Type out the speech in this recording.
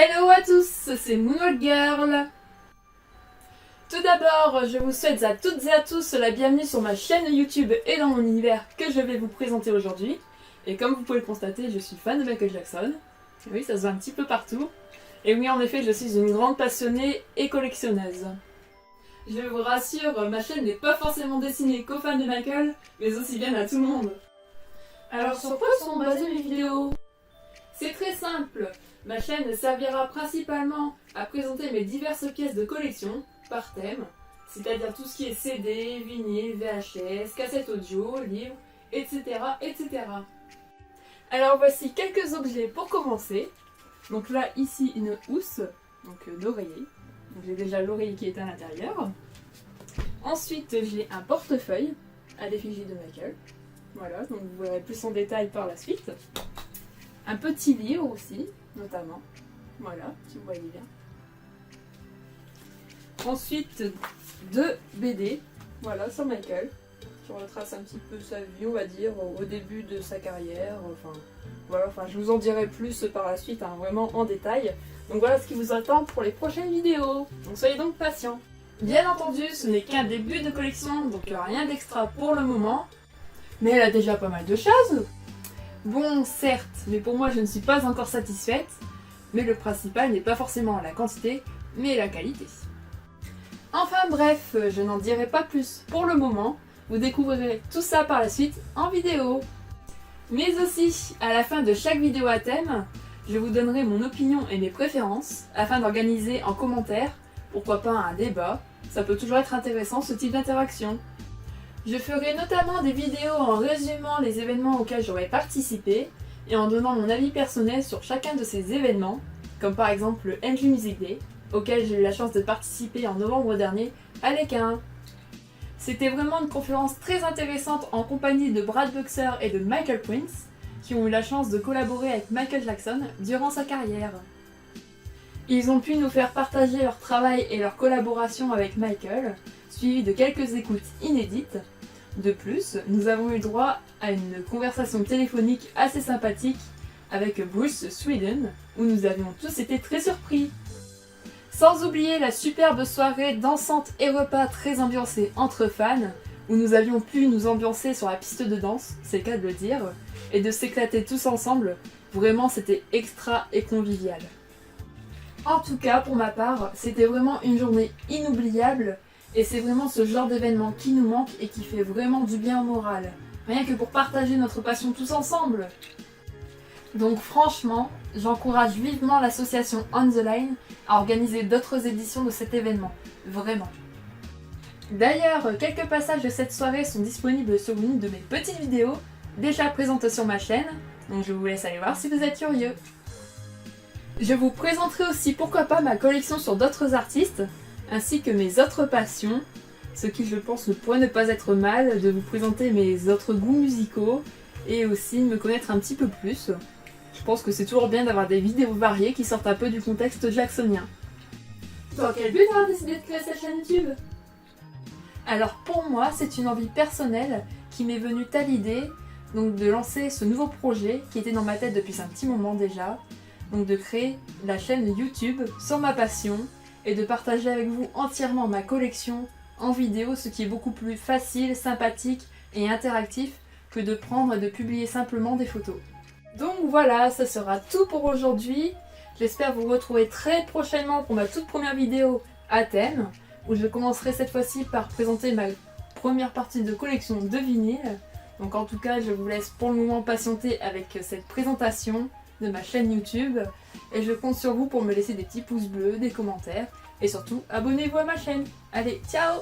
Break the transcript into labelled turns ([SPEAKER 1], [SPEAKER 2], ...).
[SPEAKER 1] Hello à tous, c'est Moonwalk Girl. Tout d'abord, je vous souhaite à toutes et à tous la bienvenue sur ma chaîne YouTube et dans mon univers que je vais vous présenter aujourd'hui. Et comme vous pouvez le constater, je suis fan de Michael Jackson. Oui, ça se voit un petit peu partout. Et oui, en effet, je suis une grande passionnée et collectionneuse. Je vous rassure, ma chaîne n'est pas forcément destinée qu'aux fans de Michael, mais aussi bien à tout le monde. Alors sur quoi sont basées mes vidéos? C'est très simple. Ma chaîne servira principalement à présenter mes diverses pièces de collection par thème, c'est-à-dire tout ce qui est CD, vinyle, VHS, cassette audio, livres, etc., etc. Alors voici quelques objets pour commencer. Donc là, ici, une housse, donc d'oreiller. J'ai déjà l'oreiller qui est à l'intérieur. Ensuite, j'ai un portefeuille à l'effigie de Michael. Voilà, donc vous verrez plus en détail par la suite. Un petit livre aussi, notamment. Voilà, si vous voyez bien. Ensuite, deux BD, voilà, sur Michael. Qui retrace un petit peu sa vie, on va dire, au début de sa carrière. Enfin, je vous en dirai plus par la suite, hein, vraiment en détail. Donc voilà ce qui vous attend pour les prochaines vidéos. Donc soyez donc patients. Bien entendu, ce n'est qu'un début de collection, donc rien d'extra pour le moment. Mais elle a déjà pas mal de choses. Bon, certes, mais pour moi je ne suis pas encore satisfaite. Mais le principal n'est pas forcément la quantité, mais la qualité. Enfin bref, je n'en dirai pas plus pour le moment. Vous découvrirez tout ça par la suite en vidéo. Mais aussi, à la fin de chaque vidéo à thème, je vous donnerai mon opinion et mes préférences afin d'organiser en commentaire, pourquoi pas un débat. Ça peut toujours être intéressant ce type d'interaction. Je ferai notamment des vidéos en résumant les événements auxquels j'aurai participé et en donnant mon avis personnel sur chacun de ces événements, comme par exemple le NG Music Day, auquel j'ai eu la chance de participer en novembre dernier à l'Équin. C'était vraiment une conférence très intéressante en compagnie de Brad Buxer et de Michael Prince, qui ont eu la chance de collaborer avec Michael Jackson durant sa carrière. Ils ont pu nous faire partager leur travail et leur collaboration avec Michael, suivi de quelques écoutes inédites. De plus, nous avons eu droit à une conversation téléphonique assez sympathique avec Bruce Sweden, où nous avions tous été très surpris. Sans oublier la superbe soirée dansante et repas très ambiancés entre fans, où nous avions pu nous ambiancer sur la piste de danse, c'est le cas de le dire, et de s'éclater tous ensemble. Vraiment, c'était extra et convivial. En tout cas, pour ma part, c'était vraiment une journée inoubliable, et c'est vraiment ce genre d'événement qui nous manque et qui fait vraiment du bien au moral. Rien que pour partager notre passion tous ensemble. Donc franchement, j'encourage vivement l'association On The Line à organiser d'autres éditions de cet événement. Vraiment. D'ailleurs, quelques passages de cette soirée sont disponibles sur l'une de mes petites vidéos, déjà présentes sur ma chaîne, donc je vous laisse aller voir si vous êtes curieux. Je vous présenterai aussi pourquoi pas ma collection sur d'autres artistes, ainsi que mes autres passions, ce qui je pense ne pourrait ne pas être mal de vous présenter mes autres goûts musicaux et aussi me connaître un petit peu plus. Je pense que c'est toujours bien d'avoir des vidéos variées qui sortent un peu du contexte jacksonien. Dans quel but avoir décidé de créer cette chaîne YouTube? Alors pour moi, c'est une envie personnelle qui m'est venue à l'idée donc de lancer ce nouveau projet qui était dans ma tête depuis un petit moment déjà, donc de créer la chaîne YouTube sur ma passion et de partager avec vous entièrement ma collection en vidéo, ce qui est beaucoup plus facile, sympathique et interactif que de prendre et de publier simplement des photos. Donc voilà, ça sera tout pour aujourd'hui. J'espère vous retrouver très prochainement pour ma toute première vidéo à thème, où je commencerai cette fois-ci par présenter ma première partie de collection de vinyles. Donc en tout cas, je vous laisse pour le moment patienter avec cette présentation de ma chaîne YouTube. Et je compte sur vous pour me laisser des petits pouces bleus, des commentaires et surtout abonnez-vous à ma chaîne. Allez, ciao!